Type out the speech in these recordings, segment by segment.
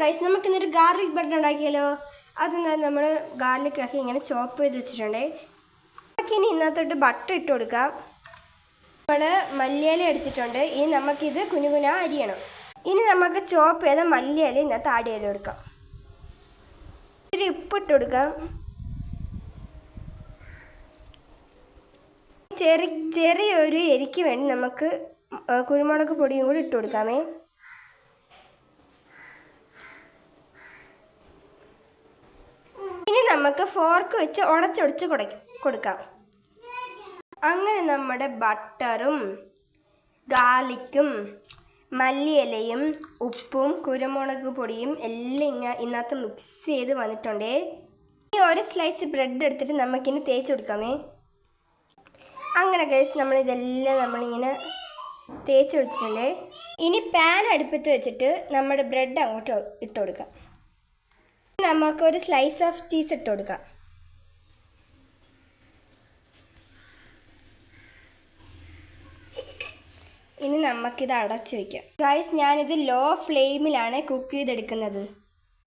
Guys നമുക്കിന്നൊരു garlic bread ഉണ്ടാക്കിയാലോ. അതെന്താ നമ്മൾ ഗാർലിക്കാക്കി ഇങ്ങനെ ചോപ്പ് ചെയ്ത് വെച്ചിട്ടുണ്ട്. നമുക്കിനി ഇന്നത്തോട്ട് ബട്ടർ ഇട്ട് കൊടുക്കാം. നമ്മൾ മല്ലിയില എടുത്തിട്ടുണ്ട്. ഇനി നമുക്കിത് കുനുകുന അരിയണം. ഇനി നമുക്ക് ചോപ്പ് ചെയ്ത മല്ലിയില ഇന്നത്തെ ആഡ് ചെയ്ത് കൊടുക്കാം. ഇത്തിരി ഉപ്പിട്ട് കൊടുക്കാം. ചെറിയൊരു എരിക്ക് വേണ്ടി നമുക്ക് കുരുമുളക് പൊടിയും കൂടി ഇട്ട് കൊടുക്കാമേ. ഇനി നമുക്ക് ഫോർക്ക് വെച്ച് ഉടച്ചൊടിച്ച് കൊടുക്കാം. അങ്ങനെ നമ്മുടെ ബട്ടറും ഗാർലിക്കും മല്ലിയിലയും ഉപ്പും കുരുമുളക് പൊടിയും എല്ലാം ഇന്നത്തെ മിക്സ് ചെയ്ത് വന്നിട്ടുണ്ട്. ഇനി ഒരു സ്ലൈസ് ബ്രെഡ് എടുത്തിട്ട് നമുക്കിനി തേച്ച് കൊടുക്കാമേ. അങ്ങനെ ഗൈസ് നമ്മളിങ്ങനെ തേച്ച് കൊടുത്തിട്ടുണ്ട്. ഇനി പാൻ അടുപ്പത്ത് വെച്ചിട്ട് നമ്മുടെ ബ്രെഡ് അങ്ങോട്ട് ഇട്ട് കൊടുക്കാം. നമുക്കൊരു സ്ലൈസ് ഓഫ് ചീസ് ഇട്ട് കൊടുക്കാം. ഇനി നമുക്കിത് അടച്ചു വയ്ക്കാം. ഗൈസ് ഞാനിത് ലോ ഫ്ലെയിമിലാണ് കുക്ക് ചെയ്തെടുക്കുന്നത്.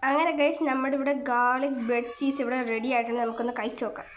അങ്ങനെ ഗൈസ് നമ്മുടെ ഇവിടെ ഗാർലിക് ബ്രെഡ് ചീസ് ഇവിടെ റെഡി ആയിട്ടുണ്ട്. നമുക്കൊന്ന് കഴിച്ച് നോക്കാം.